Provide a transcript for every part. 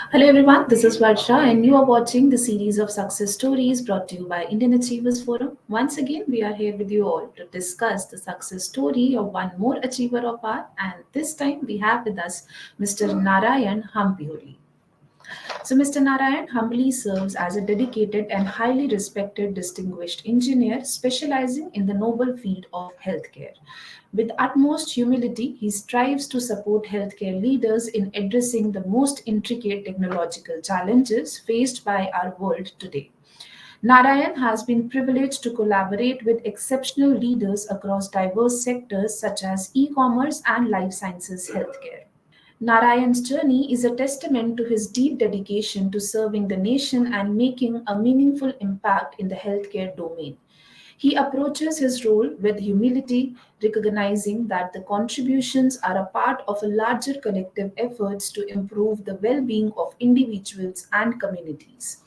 Hello everyone, this is Varsha and you are watching the series of success stories brought to you by Indian Achievers Forum. Once again, we are here with you all to discuss the success story of one more achiever of ours, and this time we have with us Mr. Narayan Hampiholi. So, Mr. Narayan humbly serves as a dedicated and highly respected distinguished engineer specializing in the noble field of healthcare. With utmost humility, he strives to support healthcare leaders in addressing the most intricate technological challenges faced by our world today. Narayan has been privileged to collaborate with exceptional leaders across diverse sectors such as e commerce and life sciences healthcare. Narayan's journey is a testament to his deep dedication to serving the nation and making a meaningful impact in the healthcare domain. He approaches his role with humility, recognizing that the contributions are a part of a larger collective efforts to improve the well being of individuals and communities.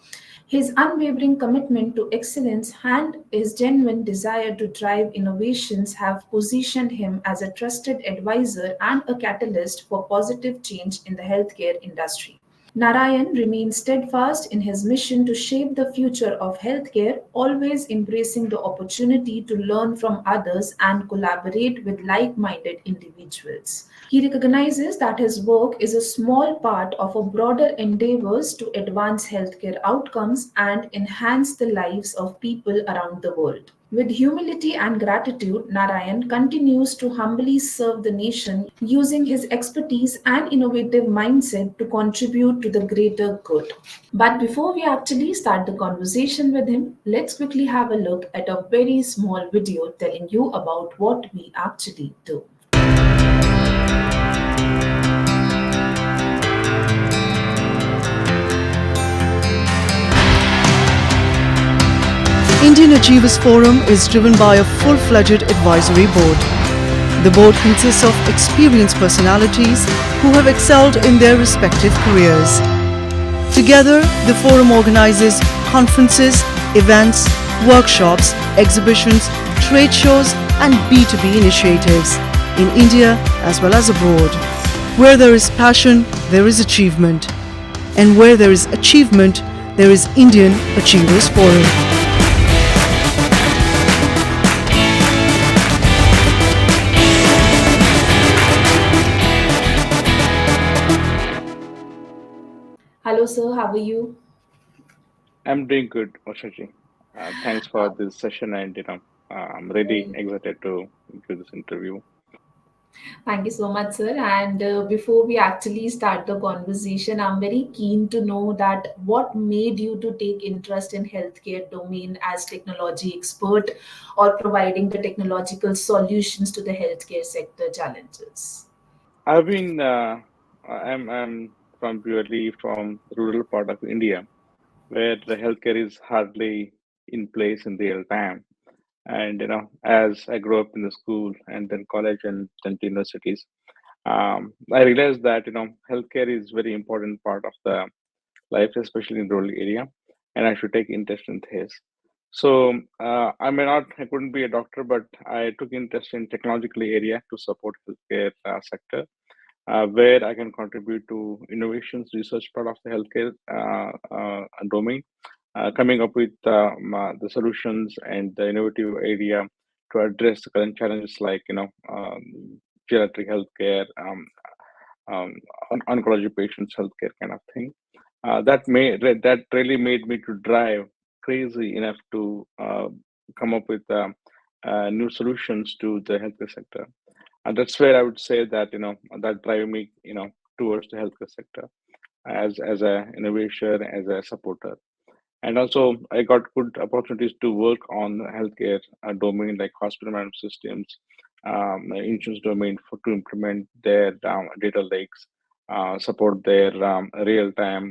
His unwavering commitment to excellence and his genuine desire to drive innovations have positioned him as a trusted advisor and a catalyst for positive change in the healthcare industry. Narayan remains steadfast in his mission to shape the future of healthcare, always embracing the opportunity to learn from others and collaborate with like minded individuals. He recognizes that his work is a small part of a broader endeavors to advance healthcare outcomes and enhance the lives of people around the world. With humility and gratitude, Narayan continues to humbly serve the nation using his expertise and innovative mindset to contribute to the greater good. But before we actually start the conversation with him, let's quickly have a look at a very small video telling you about what we actually do. Indian Achievers Forum is driven by a full-fledged advisory board. The board consists of experienced personalities who have excelled in their respective careers. Together, the forum organizes conferences, events, workshops, exhibitions, trade shows, and B2B initiatives in India as well as abroad. Where there is passion, there is achievement. And where there is achievement, there is Indian Achievers Forum. Hello, sir, how are you? I'm doing good, Oshaji. Thanks for this session, and I'm really excited to do this interview. Thank you so much, sir. And before we actually start the conversation, I'm very keen to know that what made you to take interest in healthcare domain as technology expert or providing the technological solutions to the healthcare sector challenges. I've been, I'm from purely from rural part of India, where the healthcare is hardly in place in real time. And as I grew up in the school and then college and then to universities, I realized that healthcare is very important part of the life, especially in rural area, and I should take interest in this. So I couldn't be a doctor, but I took interest in technological area to support healthcare sector, where I can contribute to innovations, research part of the healthcare domain, coming up with the solutions and the innovative area to address the current challenges like geriatric healthcare, um, oncology patients healthcare kind of thing. That really made me to drive crazy enough to come up with new solutions to the healthcare sector, and that's where I would say that that drive me towards the healthcare sector as a innovation, as a supporter. And also I got good opportunities to work on healthcare domain like hospital management systems, insurance domain to implement their data lakes, support their real-time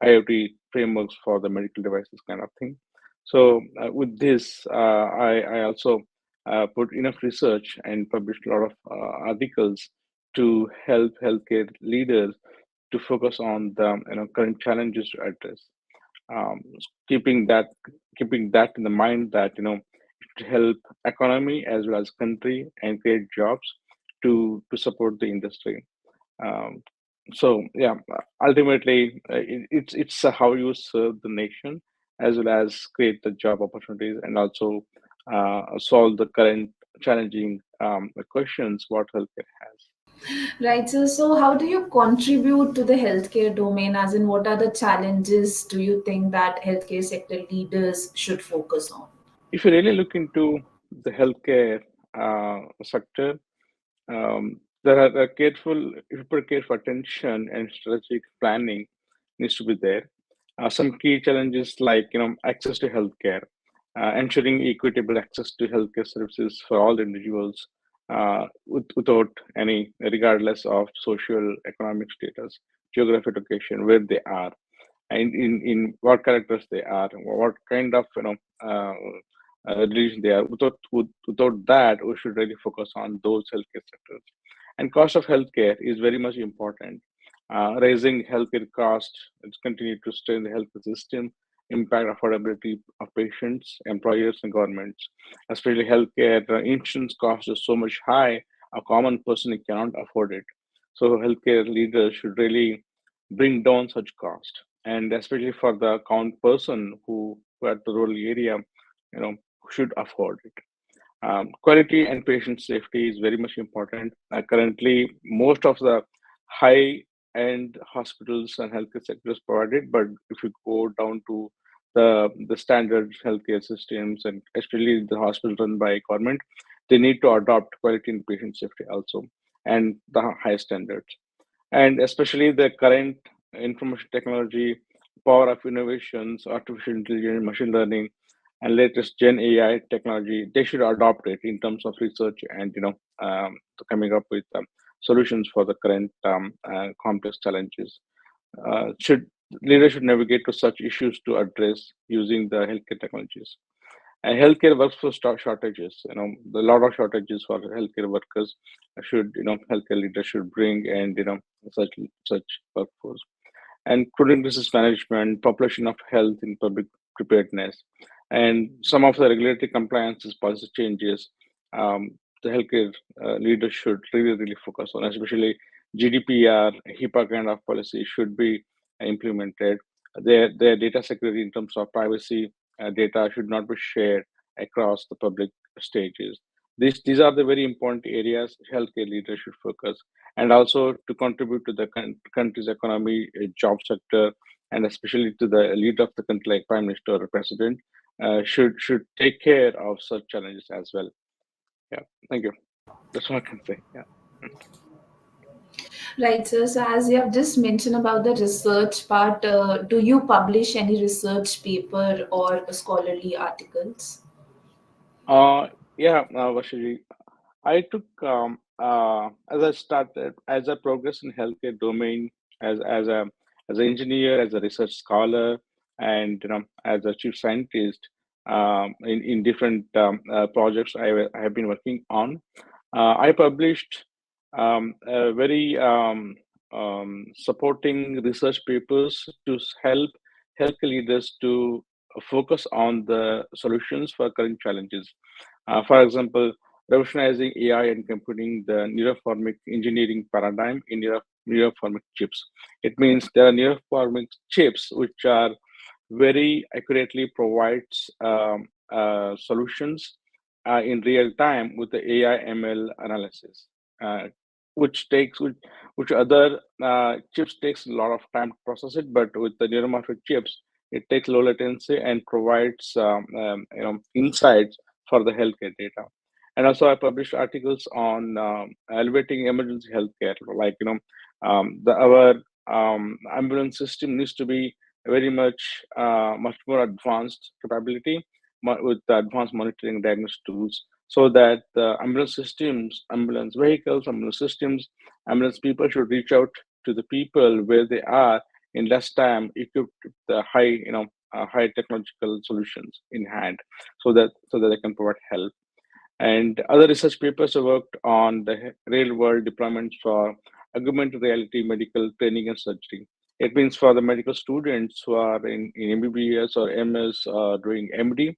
IoT frameworks for the medical devices kind of thing. So with this, I also put enough research and published a lot of articles to help healthcare leaders to focus on the current challenges to address, um, keeping that keeping that in the mind that to help economy as well as country and create jobs to support the industry. So yeah, ultimately, it's how you serve the nation as well as create the job opportunities and also solve the current challenging questions what healthcare has. Right. So how do you contribute to the healthcare domain? As in, what are the challenges do you think that healthcare sector leaders should focus on? If you really look into the healthcare sector, there are careful, if you put careful attention and strategic planning needs to be there. Some key challenges like access to healthcare, ensuring equitable access to healthcare services for all individuals without any regardless of social economic status, geographic location, where they are, and in what characters they are, what kind of religion they are. Without that, we should really focus on those healthcare sectors. And cost of healthcare is very much important. Raising healthcare costs, it's continue to strain the healthcare system, impact affordability of patients, employers, and governments. Especially healthcare insurance cost is so much high, a common person cannot afford it. So healthcare leaders should really bring down such cost, and especially for the common person who at the rural area, should afford it. Quality and patient safety is very much important. Currently, most of the high-end hospitals and healthcare sectors provided, but if you go down to the standard healthcare systems and especially the hospitals run by government, they need to adopt quality and patient safety also and the high standards. And especially the current information technology, power of innovations, artificial intelligence, machine learning, and latest Gen AI technology, they should adopt it in terms of research and coming up with solutions for the current complex challenges. Should Leaders should navigate to such issues to address using the healthcare technologies. And healthcare workforce shortages, the lot of shortages for healthcare workers should, healthcare leaders should bring and, such workforce. And chronic disease management, population of health in public preparedness, and some of the regulatory compliances, policy changes, the healthcare leaders should really focus on, especially GDPR, HIPAA kind of policy should be implemented. Their data security in terms of privacy data should not be shared across the public stages. These are the very important areas healthcare leaders should focus, and also to contribute to the country's economy, job sector, and especially to the leader of the country, like prime minister or president, should take care of such challenges as well. Yeah, thank you. That's what I can say. Yeah. Right, sir. So, as you have just mentioned about the research part, do you publish any research paper or scholarly articles? Uh, Vashiji, I took as I started as I progressed in healthcare domain as a as an engineer, as a research scholar, and as a chief scientist in different projects I have been working on. I published very supporting research papers to help health leaders to focus on the solutions for current challenges. For example, revolutionizing AI and computing the neuroformic engineering paradigm in neuroformic chips. It means there are neuroformic chips which are very accurately provides solutions in real time with the AI ML analysis, uh, which other chips takes a lot of time to process it, but with the neuromorphic chips, it takes low latency and provides insights for the healthcare data. And also, I published articles on elevating emergency healthcare, like our ambulance system needs to be very much more advanced capability with the advanced monitoring diagnostic tools, so that the ambulance systems, ambulance vehicles, ambulance systems, ambulance people should reach out to the people where they are in less time, equipped with the high technological solutions in hand, so that they can provide help. And other research papers have worked on the real world deployments for augmented reality medical training and surgery. It means for the medical students who are in MBBS or MS or doing MD,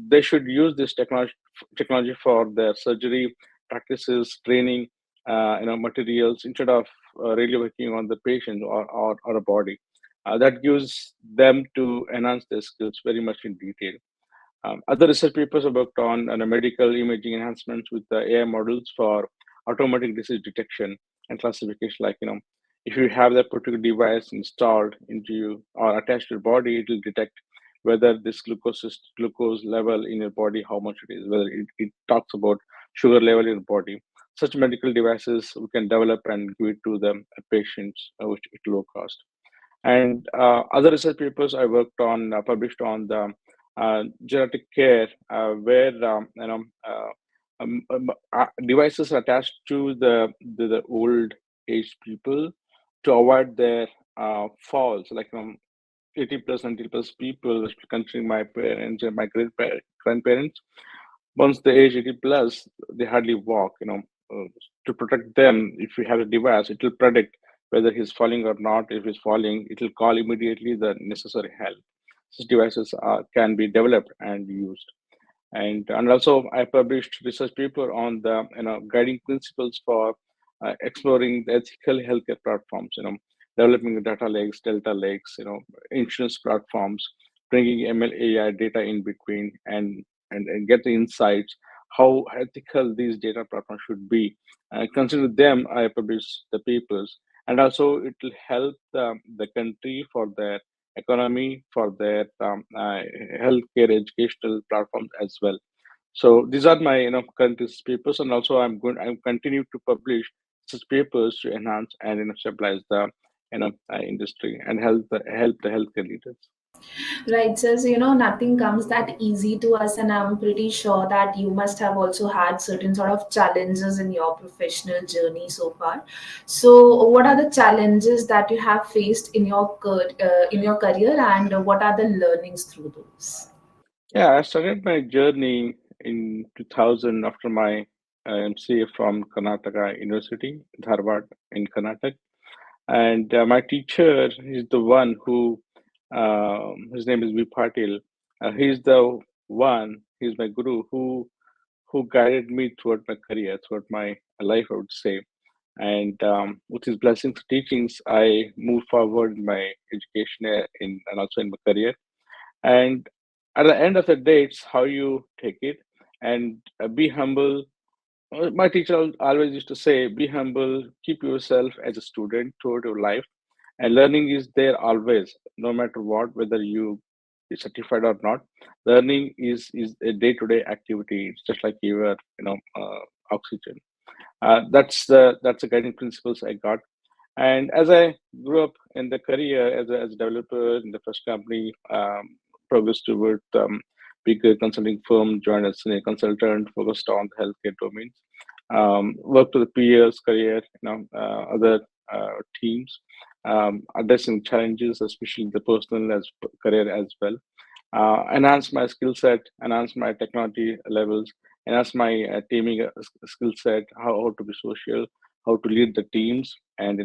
they should use this technology for their surgery practices, training, materials, instead of really working on the patient or a body. That gives them to enhance their skills very much in detail. Other research papers have worked on medical imaging enhancements with the AI models for automatic disease detection and classification. Like, if you have that particular device installed into you or attached to your body, it will detect whether this glucose level in your body, how much it is, whether it talks about sugar level in your body. Such medical devices we can develop and give it to the patients, which at low cost. And other research papers I worked on, published on the genetic care, where devices attached to the old age people to avoid their falls, like 80 plus 90 plus people, considering my parents and my grandparents. Once they age 80 plus, they hardly walk. To protect them, if you have a device, it will predict whether he's falling or not. If he's falling, it will call immediately the necessary help. Such devices can be developed and used. And also I published research paper on the guiding principles for exploring the ethical healthcare platforms. Developing data lakes, delta lakes, insurance platforms, bringing ML AI data in between, and get the insights how ethical these data platforms should be. Consider them, I publish the papers, and also it will help the country for their economy, for their healthcare educational platforms as well. So these are my current research papers, and also I'm continue to publish such papers to enhance and stabilize the industry and help the healthcare leaders. Right, so nothing comes that easy to us, and I'm pretty sure that you must have also had certain sort of challenges in your professional journey so far. So, what are the challenges that you have faced in your career, and what are the learnings through those? Yeah, I started my journey in 2000 after my MCA from Karnataka University, Dharwad in Karnataka. And my teacher is the one who, his name is V. Patil. He's the one, he's my guru who guided me throughout my career, throughout my life, I would say. And with his blessings, teachings, I moved forward in my education and also in my career. And at the end of the day, it's how you take it and be humble. My teacher always used to say, be humble, keep yourself as a student throughout your life, and learning is there always, no matter what, whether you is certified or not. Learning is a day-to-day activity. It's just like your oxygen. That's the guiding principles I got. And as I grew up in the career as a developer in the first company, progressed toward bigger consulting firm, joined as senior consultant, focused on the healthcare domains. Worked with the peers, career, other teams, addressing challenges, especially the personal as career as well. Enhance my skill set, enhance my technology levels, enhance my teaming skill set, how to be social, how to lead the teams, and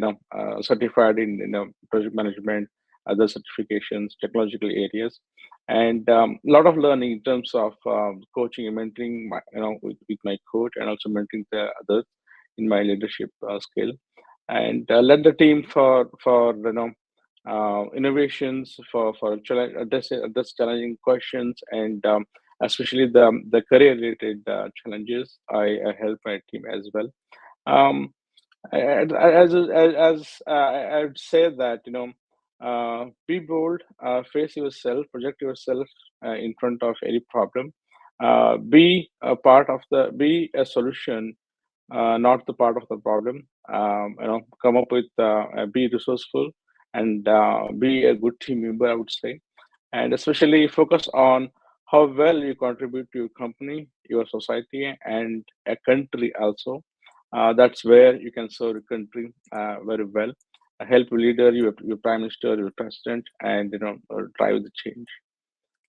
certified in project management, other certifications, technological areas, and a lot of learning in terms of coaching and mentoring, with my coach, and also mentoring the others in my leadership skill, and led the team for innovations for address challenging questions, and especially the career related challenges. I help my team as well. Um, I would say that be bold, face yourself, project yourself in front of any problem. Be a solution, not the part of the problem. Come up with, be resourceful, and be a good team member, I would say, and especially focus on how well you contribute to your company, your society, and a country also. That's where you can serve the country very well. Help your leader, your prime minister, your president, and drive the change.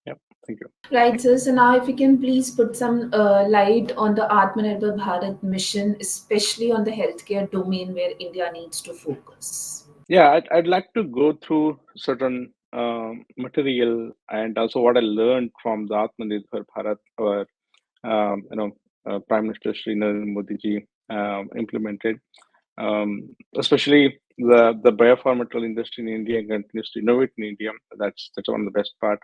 Yeah, thank you. Right, sir. So now, if you can please put some light on the Atmanirbhar Bharat mission, especially on the healthcare domain where India needs to focus. Yeah, I'd like to go through certain material and also what I learned from the Atmanirbhar Bharat, or Prime Minister Sri Narendra Modi ji implemented. Especially the biopharmaceutical industry in India continues to innovate in India. That's one of the best part.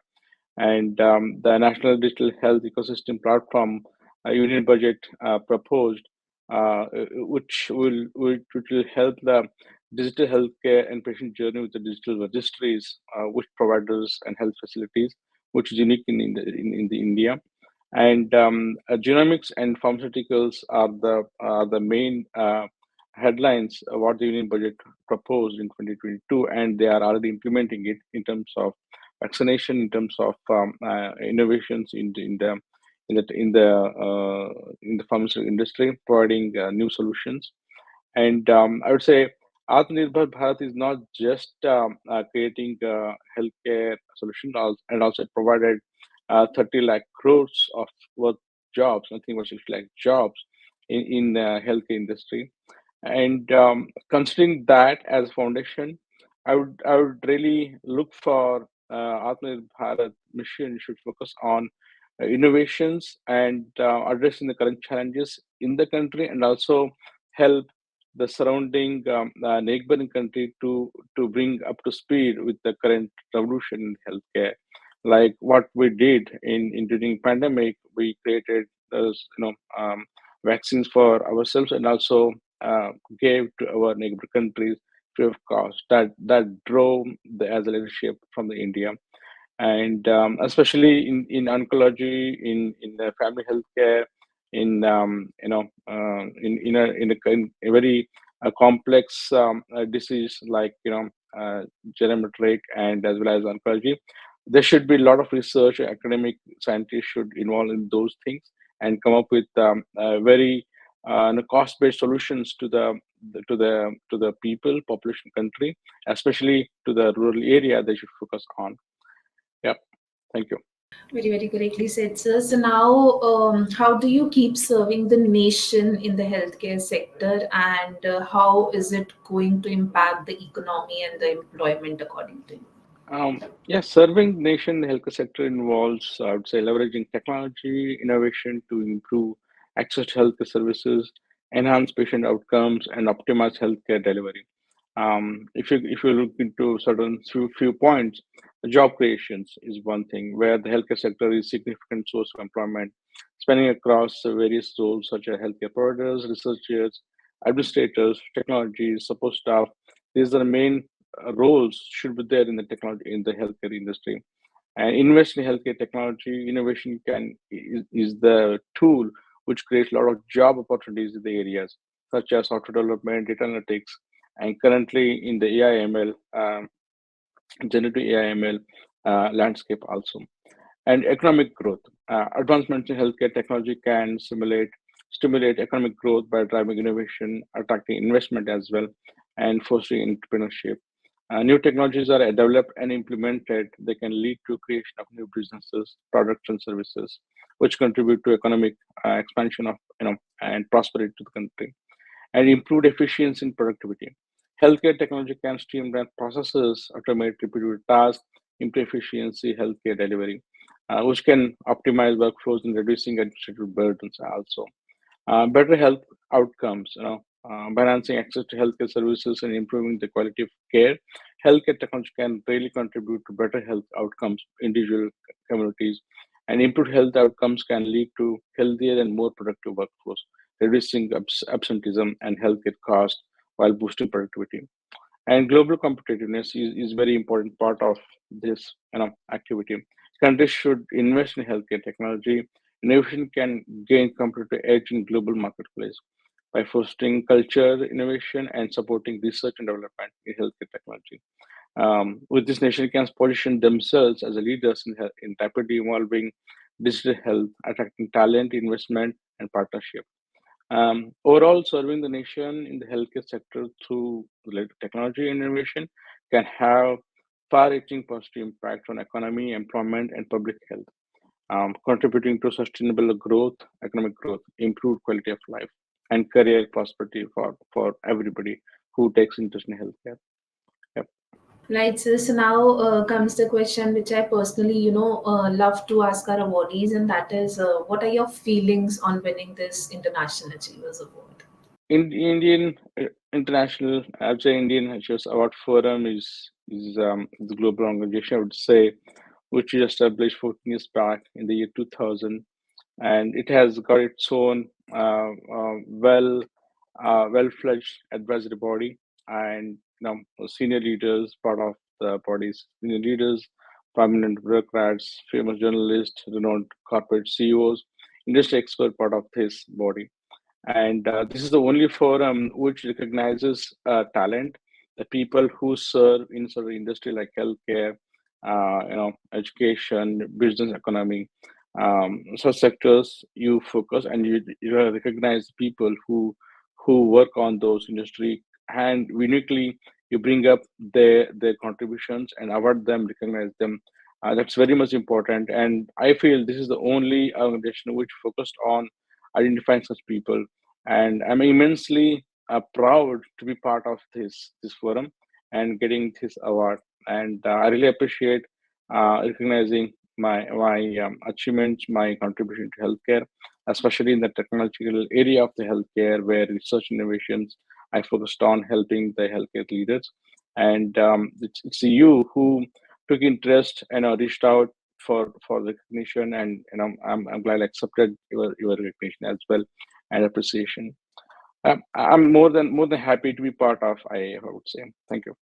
And the National Digital Health Ecosystem Platform Union Budget proposed, which will help the digital healthcare and patient journey with the digital registries, which providers and health facilities, which is unique in the India. And genomics and pharmaceuticals are the main headlines of what the Union Budget proposed in 2022, and they are already implementing it in terms of vaccination, in terms of innovations in the pharmaceutical industry, providing new solutions. And I would say Atmanirbhar Bharat is not just creating healthcare solutions, and also it provided 30 lakh crores of worth jobs, nothing but 60 lakh jobs in the healthcare industry. And considering that as foundation, I would really look for Atmanirbhar Bharat mission should focus on innovations and addressing the current challenges in the country, and also help the surrounding neighboring country to bring up to speed with the current revolution in healthcare. Like what we did in during pandemic, we created those vaccines for ourselves, and also gave to our neighbor countries free of cost. That drove the as a leadership from the India. And especially in oncology, in the family healthcare, in in a very complex disease like geriatric and as well as oncology. There should be a lot of research. Academic scientists should involve in those things and come up with very cost-based solutions to the people population country, especially to the rural area. They should focus on. Yeah, thank you. Very, very correctly said, sir. So now, how do you keep serving the nation in the healthcare sector, and how is it going to impact the economy and the employment according to you? Yes, serving nation in the healthcare sector involves, I would say, leveraging technology, innovation to improve access to healthcare services, enhance patient outcomes, and optimize healthcare delivery. If you look into certain few points, job creations is one thing where the healthcare sector is significant source of employment, spanning across various roles such as healthcare providers, researchers, administrators, technology, support staff. These are the main roles should be there in the technology in the healthcare industry. And invest in healthcare technology innovation is the tool which creates a lot of job opportunities in the areas such as software development, data analytics, and currently in the AI/ML, generative AI/ML landscape also. And economic growth. Advancements in healthcare technology can stimulate economic growth by driving innovation, attracting investment as well, and fostering entrepreneurship. New technologies are developed and implemented. They can lead to creation of new businesses, products, and services, which contribute to economic expansion of and prosperity to the country, and improved efficiency and productivity. Healthcare technology can streamline processes, automate repetitive tasks, improve efficiency, healthcare delivery, which can optimize workflows and reducing administrative burdens also. Better health outcomes, balancing access to healthcare services and improving the quality of care. Healthcare technology can really contribute to better health outcomes, individual communities, and improved health outcomes can lead to healthier and more productive workforce, reducing absenteeism and healthcare costs while boosting productivity. And global competitiveness is very important part of this activity. Countries should invest in healthcare technology. Innovation can gain competitive edge in global marketplace by fostering culture, innovation, and supporting research and development in healthcare technology. With this, nation can position themselves as a leaders in rapidly evolving digital health, attracting talent, investment, and partnership. Overall, serving the nation in the healthcare sector through related technology and innovation can have far-reaching positive impact on economy, employment, and public health, contributing to sustainable growth, economic growth, improved quality of life, and career prosperity for everybody who takes interest in healthcare. Yep. Right, sir. So now comes the question which I personally, love to ask our awardees, and that is, what are your feelings on winning this International Achievers Award? Indian international, I would say Indian Health Award Forum is a global organization, I would say, which was established 14 years back in the year 2000, and it has got its own well-fledged advisory body, and senior leaders part of the body's senior leaders, prominent bureaucrats, famous journalists, renowned corporate CEOs, industry expert part of this body. And this is the only forum which recognizes talent, the people who serve in sort of industry like healthcare, education, business, economy. Such sectors you focus, and you recognize people who work on those industry, and uniquely you bring up their contributions and award them, recognize them. That's very much important, and I feel this is the only organization which focused on identifying such people, and I'm immensely proud to be part of this forum and getting this award. And I really appreciate recognizing my achievements, my contribution to healthcare, especially in the technological area of the healthcare, where research innovations I focused on helping the healthcare leaders. And it's you who took interest and reached out for recognition, and I'm glad I accepted your recognition as well and appreciation. I'm more than happy to be part of I would say. Thank you.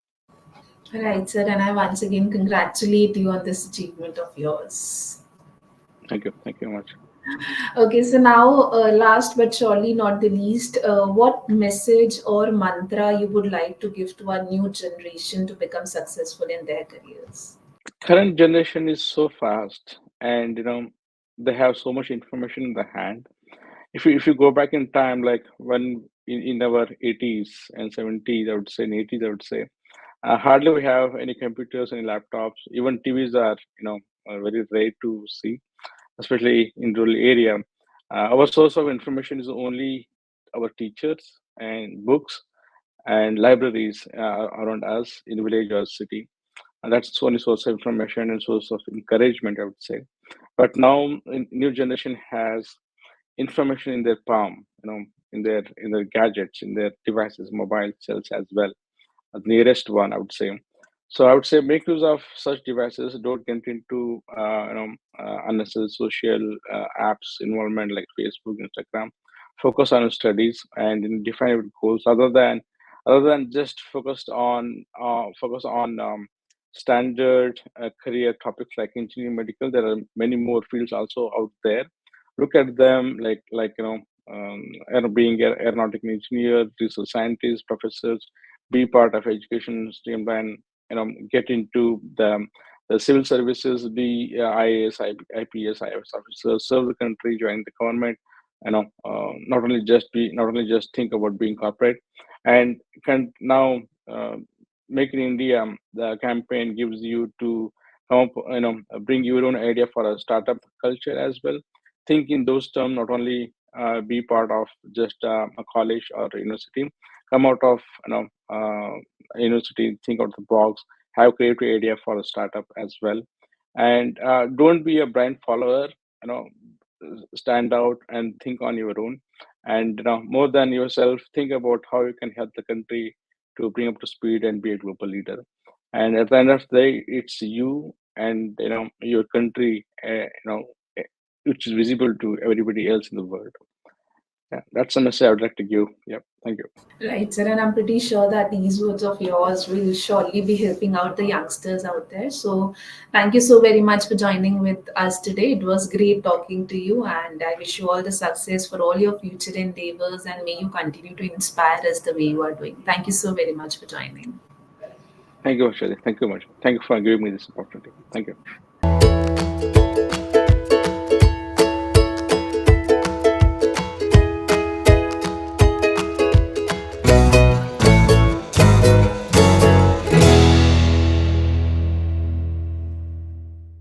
Right, sir, and I once again congratulate you on this achievement of yours. Thank you. Thank you very much. Okay, so now, last but surely not the least, what message or mantra you would like to give to our new generation to become successful in their careers? Current generation is so fast, and they have so much information in the hand. If you go back in time, like when in our 80s and 70s, I would say, in 80s, I would say, hardly we have any computers, any laptops. Even TVs are very rare to see, especially in rural area. Our source of information is only our teachers and books and libraries around us in village or city. And that's the only source of information and source of encouragement, I would say. But now, new generation has information in their palm, in their gadgets, in their devices, mobile cells as well, the nearest one, I would say. So I would say make use of such devices. Don't get into unnecessary social apps involvement like Facebook, Instagram. Focus on studies and define your goals. Other than just focus on standard career topics like engineering, medical. There are many more fields also out there. Look at them being an aeronautic engineer, research scientists, professors, be part of education streamline, get into the civil services, be IAS, IPS, IFS officer, serve the country, join the government, not only just think about being corporate. And can now make in India, the campaign gives you to come up, bring your own idea for a startup culture as well. Think in those terms, not only be part of just a college or a university. Come out of university, think out the box, have creative idea for a startup as well, and don't be a blind follower. You know, stand out and think on your own, and more than yourself, think about how you can help the country to bring up to speed and be a global leader. And at the end of the day, it's you and your country, eh, which is visible to everybody else in the world. Yeah, that's a message I would like to give. Yeah, thank you. Right, sir, and I'm pretty sure that these words of yours will surely be helping out the youngsters out there. So, thank you so very much for joining with us today. It was great talking to you, and I wish you all the success for all your future endeavors, and may you continue to inspire us the way you are doing. Thank you so very much for joining. Thank you, Shadi. Thank you much. Thank you for giving me this opportunity. Thank you.